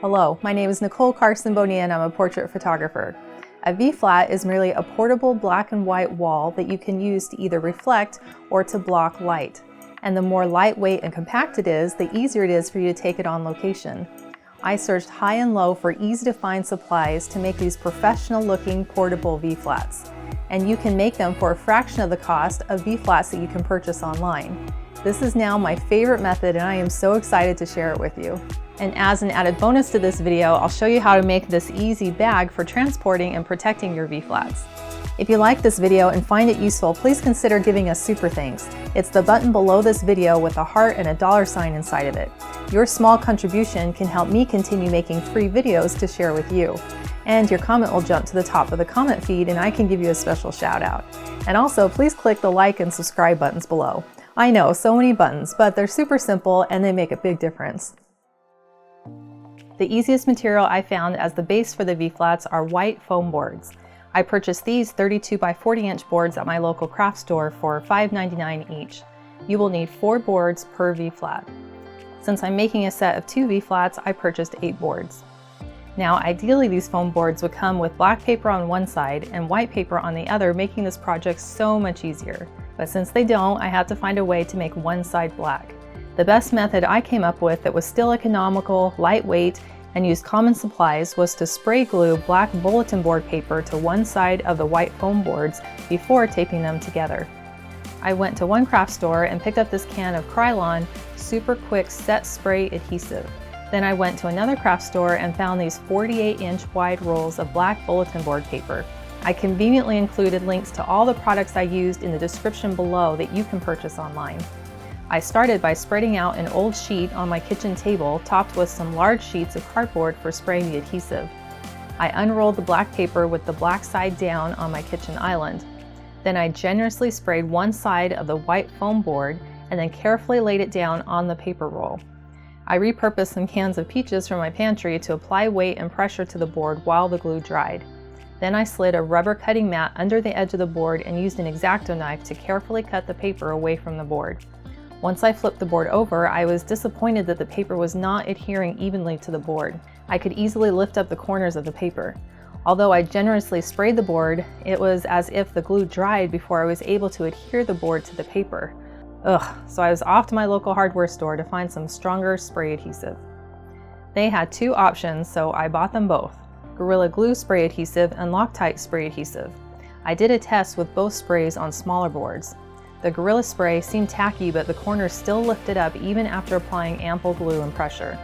Hello, my name is Nicole Carson Bonilla and I'm a portrait photographer. A V-flat is merely a portable black and white wall that you can use to either reflect or to block light. And the more lightweight and compact it is, the easier it is for you to take it on location. I searched high and low for easy to find supplies to make these professional looking portable V-flats. And you can make them for a fraction of the cost of V-flats that you can purchase online. This is now my favorite method and I am so excited to share it with you. And as an added bonus to this video, I'll show you how to make this easy bag for transporting and protecting your V-flats. If you like this video and find it useful, please consider giving us super thanks. It's the button below this video with a heart and a $sign inside of it. Your small contribution can help me continue making free videos to share with you. And your comment will jump to the top of the comment feed and I can give you a special shout out. And also, please click the like and subscribe buttons below. I know, so many buttons, but they're super simple and they make a big difference. The easiest material I found as the base for the V-flats are white foam boards. I purchased these 32 by 40 inch boards at my local craft store for $5.99 each. You will need 4 boards per V-flat. Since I'm making a set of 2 V-flats, I purchased 8 boards. Now, ideally these foam boards would come with black paper on one side and white paper on the other, making this project so much easier. But since they don't, I had to find a way to make one side black. The best method I came up with that was still economical, lightweight, and used common supplies was to spray glue black bulletin board paper to one side of the white foam boards before taping them together. I went to one craft store and picked up this can of Krylon Super Quick Set Spray Adhesive. Then I went to another craft store and found these 48-inch wide rolls of black bulletin board paper. I conveniently included links to all the products I used in the description below that you can purchase online. I started by spreading out an old sheet on my kitchen table topped with some large sheets of cardboard for spraying the adhesive. I unrolled the black paper with the black side down on my kitchen island. Then I generously sprayed one side of the white foam board and then carefully laid it down on the paper roll. I repurposed some cans of peaches from my pantry to apply weight and pressure to the board while the glue dried. Then I slid a rubber cutting mat under the edge of the board and used an X-Acto knife to carefully cut the paper away from the board. Once I flipped the board over, I was disappointed that the paper was not adhering evenly to the board. I could easily lift up the corners of the paper. Although I generously sprayed the board, it was as if the glue dried before I was able to adhere the board to the paper. So I was off to my local hardware store to find some stronger spray adhesive. They had 2 options, so I bought them both: Gorilla Glue spray adhesive and Loctite spray adhesive. I did a test with both sprays on smaller boards. The Gorilla spray seemed tacky, but the corners still lifted up even after applying ample glue and pressure.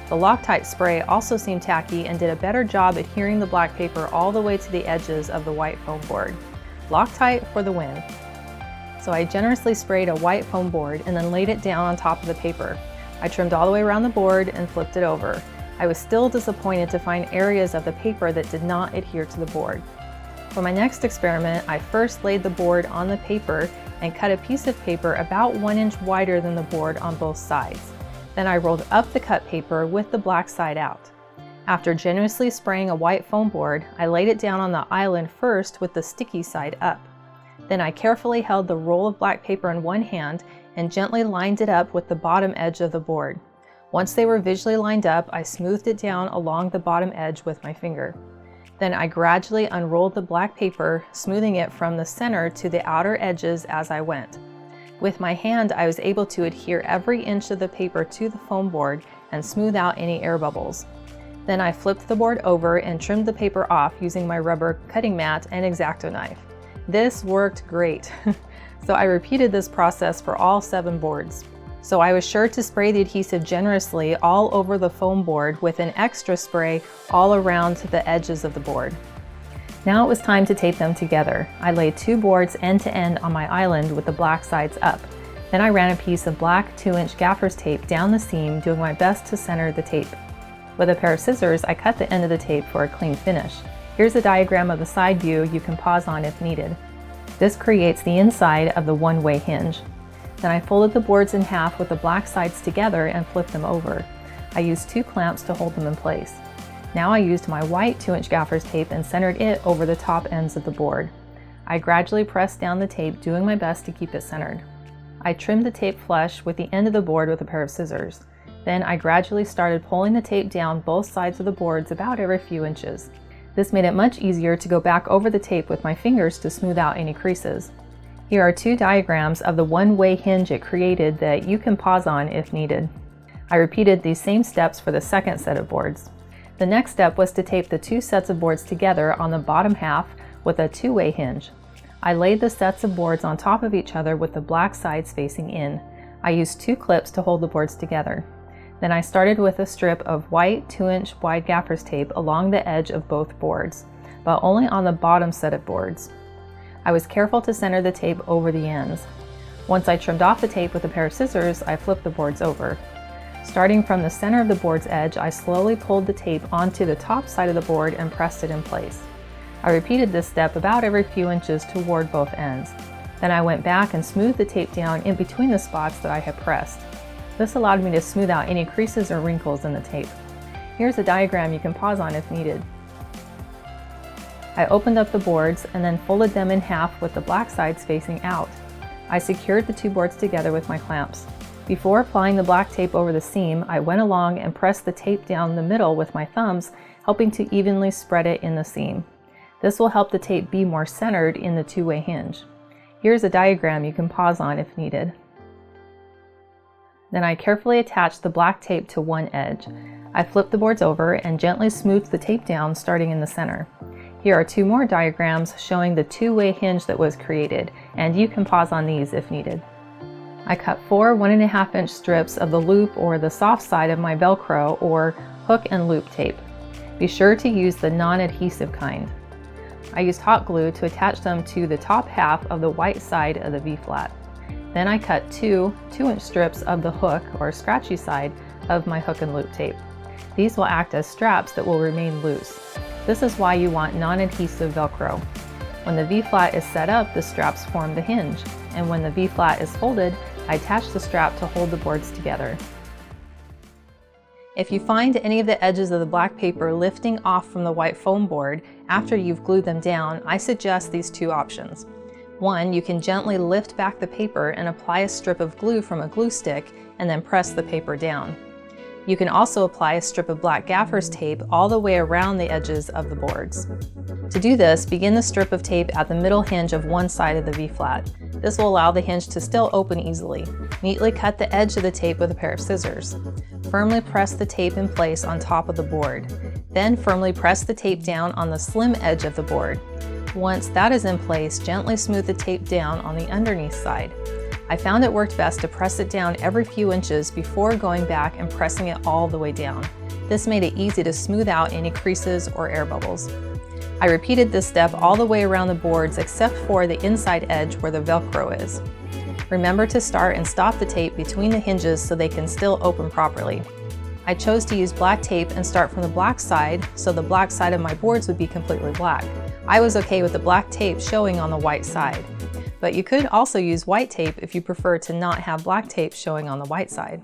The Loctite spray also seemed tacky and did a better job adhering the black paper all the way to the edges of the white foam board. Loctite for the win. So I generously sprayed a white foam board and then laid it down on top of the paper. I trimmed all the way around the board and flipped it over. I was still disappointed to find areas of the paper that did not adhere to the board. For my next experiment, I first laid the board on the paper and cut a piece of paper about 1 inch wider than the board on both sides. Then I rolled up the cut paper with the black side out. After generously spraying a white foam board, I laid it down on the island first with the sticky side up. Then I carefully held the roll of black paper in one hand and gently lined it up with the bottom edge of the board. Once they were visually lined up, I smoothed it down along the bottom edge with my finger. Then I gradually unrolled the black paper, smoothing it from the center to the outer edges as I went. With my hand, I was able to adhere every inch of the paper to the foam board and smooth out any air bubbles. Then I flipped the board over and trimmed the paper off using my rubber cutting mat and X-Acto knife. This worked great. So I repeated this process for all 7 boards. So I was sure to spray the adhesive generously all over the foam board with an extra spray all around the edges of the board. Now it was time to tape them together. I laid 2 boards end to end on my island with the black sides up. Then I ran a piece of black 2-inch gaffer's tape down the seam, doing my best to center the tape. With a pair of scissors, I cut the end of the tape for a clean finish. Here's a diagram of the side view you can pause on if needed. This creates the inside of the one-way hinge. Then I folded the boards in half with the black sides together and flipped them over. I used 2 clamps to hold them in place. Now I used my white 2-inch gaffer's tape and centered it over the top ends of the board. I gradually pressed down the tape, doing my best to keep it centered. I trimmed the tape flush with the end of the board with a pair of scissors. Then I gradually started pulling the tape down both sides of the boards about every few inches. This made it much easier to go back over the tape with my fingers to smooth out any creases. Here are two diagrams of the one-way hinge it created that you can pause on if needed. I repeated these same steps for the second set of boards. The next step was to tape the two sets of boards together on the bottom half with a two-way hinge. I laid the sets of boards on top of each other with the black sides facing in. I used two clips to hold the boards together. Then I started with a strip of white 2-inch wide gaffer's tape along the edge of both boards, but only on the bottom set of boards. I was careful to center the tape over the ends. Once I trimmed off the tape with a pair of scissors, I flipped the boards over. Starting from the center of the board's edge, I slowly pulled the tape onto the top side of the board and pressed it in place. I repeated this step about every few inches toward both ends. Then I went back and smoothed the tape down in between the spots that I had pressed. This allowed me to smooth out any creases or wrinkles in the tape. Here's a diagram you can pause on if needed. I opened up the boards and then folded them in half with the black sides facing out. I secured the two boards together with my clamps. Before applying the black tape over the seam, I went along and pressed the tape down the middle with my thumbs, helping to evenly spread it in the seam. This will help the tape be more centered in the two-way hinge. Here's a diagram you can pause on if needed. Then I carefully attached the black tape to one edge. I flipped the boards over and gently smoothed the tape down, starting in the center. Here are two more diagrams showing the two-way hinge that was created, and you can pause on these if needed. I cut 4 1.5-inch strips of the loop or the soft side of my Velcro or hook and loop tape. Be sure to use the non-adhesive kind. I used hot glue to attach them to the top half of the white side of the V-flat. Then I cut 2 2-inch strips of the hook or scratchy side of my hook and loop tape. These will act as straps that will remain loose. This is why you want non-adhesive Velcro. When the V-flat is set up, the straps form the hinge, and when the V-flat is folded, I attach the strap to hold the boards together. If you find any of the edges of the black paper lifting off from the white foam board after you've glued them down, I suggest these two options. One, you can gently lift back the paper and apply a strip of glue from a glue stick and then press the paper down. You can also apply a strip of black gaffer's tape all the way around the edges of the boards. To do this, begin the strip of tape at the middle hinge of one side of the V-flat. This will allow the hinge to still open easily. Neatly cut the edge of the tape with a pair of scissors. Firmly press the tape in place on top of the board. Then firmly press the tape down on the slim edge of the board. Once that is in place, gently smooth the tape down on the underneath side. I found it worked best to press it down every few inches before going back and pressing it all the way down. This made it easy to smooth out any creases or air bubbles. I repeated this step all the way around the boards except for the inside edge where the Velcro is. Remember to start and stop the tape between the hinges so they can still open properly. I chose to use black tape and start from the black side so the black side of my boards would be completely black. I was okay with the black tape showing on the white side. But you could also use white tape if you prefer to not have black tape showing on the white side.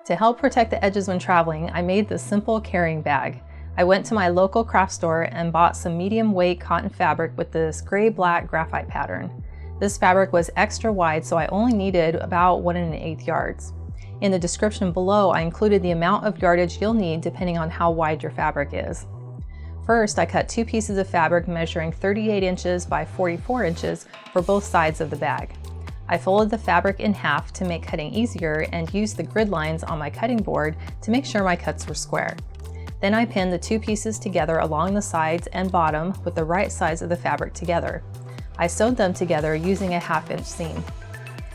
To help protect the edges when traveling, I made this simple carrying bag. I went to my local craft store and bought some medium weight cotton fabric with this gray-black graphite pattern. This fabric was extra wide, so I only needed about 1 1/8 yards. In the description below, I included the amount of yardage you'll need depending on how wide your fabric is. First, I cut 2 pieces of fabric measuring 38 inches by 44 inches for both sides of the bag. I folded the fabric in half to make cutting easier and used the grid lines on my cutting board to make sure my cuts were square. Then I pinned the 2 pieces together along the sides and bottom with the right sides of the fabric together. I sewed them together using a 1/2-inch seam.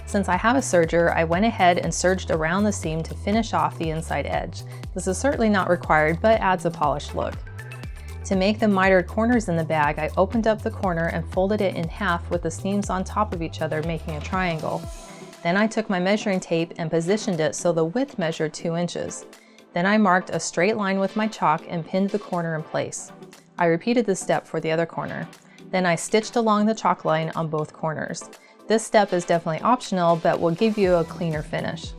Since I have a serger, I went ahead and serged around the seam to finish off the inside edge. This is certainly not required, but adds a polished look. To make the mitered corners in the bag, I opened up the corner and folded it in half with the seams on top of each other, making a triangle. Then I took my measuring tape and positioned it so the width measured 2 inches. Then I marked a straight line with my chalk and pinned the corner in place. I repeated this step for the other corner. Then I stitched along the chalk line on both corners. This step is definitely optional, but will give you a cleaner finish.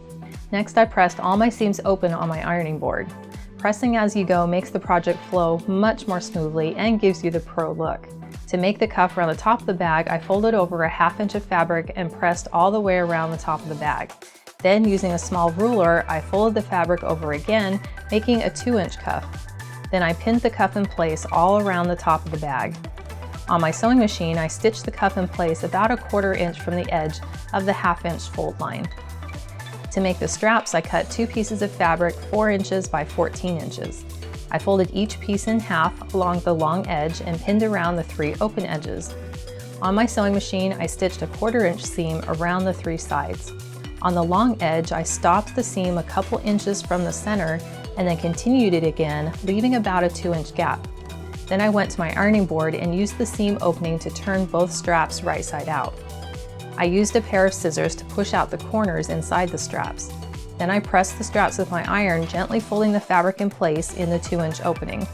Next, I pressed all my seams open on my ironing board. Pressing as you go makes the project flow much more smoothly and gives you the pro look. To make the cuff around the top of the bag, I folded over a 1/2 inch of fabric and pressed all the way around the top of the bag. Then, using a small ruler, I folded the fabric over again, making a 2-inch cuff. Then I pinned the cuff in place all around the top of the bag. On my sewing machine, I stitched the cuff in place about a 1/4 inch from the edge of the 1/2 inch fold line. To make the straps, I cut 2 pieces of fabric 4 inches by 14 inches. I folded each piece in half along the long edge and pinned around the 3 open edges. On my sewing machine, I stitched a 1/4 inch seam around the 3 sides. On the long edge, I stopped the seam a couple inches from the center and then continued it again, leaving about a 2-inch gap. Then I went to my ironing board and used the seam opening to turn both straps right side out. I used a pair of scissors to push out the corners inside the straps. Then I pressed the straps with my iron, gently folding the fabric in place in the 2-inch opening.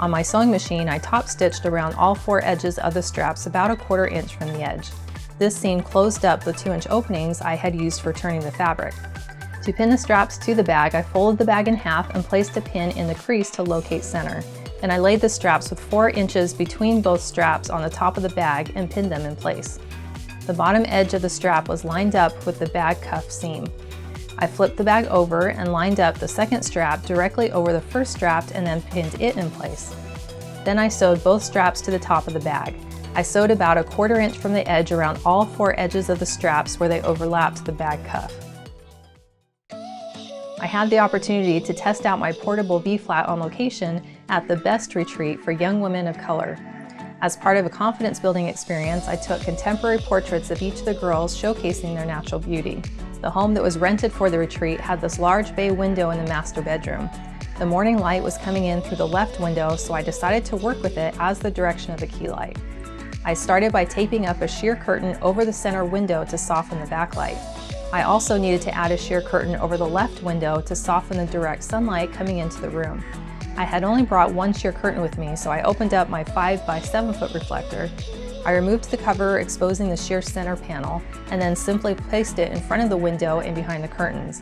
On my sewing machine, I top stitched around all 4 edges of the straps about a 1/4 inch from the edge. This seam closed up the 2-inch openings I had used for turning the fabric. To pin the straps to the bag, I folded the bag in half and placed a pin in the crease to locate center. Then I laid the straps with 4 inches between both straps on the top of the bag and pinned them in place. The bottom edge of the strap was lined up with the bag cuff seam. I flipped the bag over and lined up the second strap directly over the first strap and then pinned it in place. Then I sewed both straps to the top of the bag. I sewed about a 1/4 inch from the edge around all 4 edges of the straps where they overlapped the bag cuff. I had the opportunity to test out my portable V-Flat on location at the Best Retreat for young women of color. As part of a confidence-building experience, I took contemporary portraits of each of the girls showcasing their natural beauty. The home that was rented for the retreat had this large bay window in the master bedroom. The morning light was coming in through the left window, so I decided to work with it as the direction of the key light. I started by taping up a sheer curtain over the center window to soften the backlight. I also needed to add a sheer curtain over the left window to soften the direct sunlight coming into the room. I had only brought 1 sheer curtain with me, so I opened up my 5 by 7 foot reflector. I removed the cover, exposing the sheer center panel, and then simply placed it in front of the window and behind the curtains.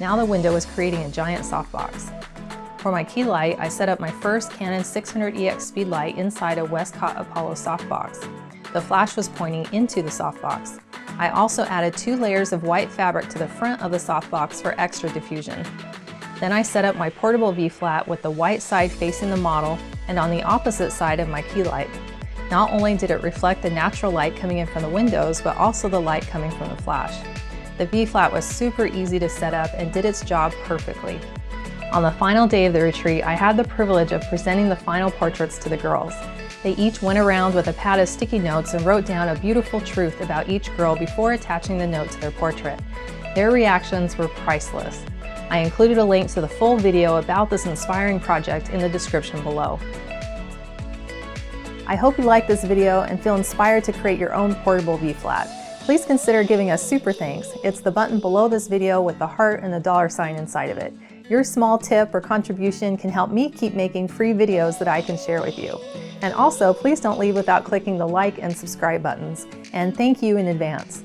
Now the window was creating a giant softbox. For my key light, I set up my first Canon 600EX speed light inside a Westcott Apollo softbox. The flash was pointing into the softbox. I also added 2 layers of white fabric to the front of the softbox for extra diffusion. Then I set up my portable V-Flat with the white side facing the model and on the opposite side of my key light. Not only did it reflect the natural light coming in from the windows, but also the light coming from the flash. The V-Flat was super easy to set up and did its job perfectly. On the final day of the retreat, I had the privilege of presenting the final portraits to the girls. They each went around with a pad of sticky notes and wrote down a beautiful truth about each girl before attaching the note to their portrait. Their reactions were priceless. I included a link to the full video about this inspiring project in the description below. I hope you like this video and feel inspired to create your own portable V-Flat. Please consider giving us super thanks. It's the button below this video with the heart and the $ inside of it. Your small tip or contribution can help me keep making free videos that I can share with you. And also, please don't leave without clicking the like and subscribe buttons. And thank you in advance.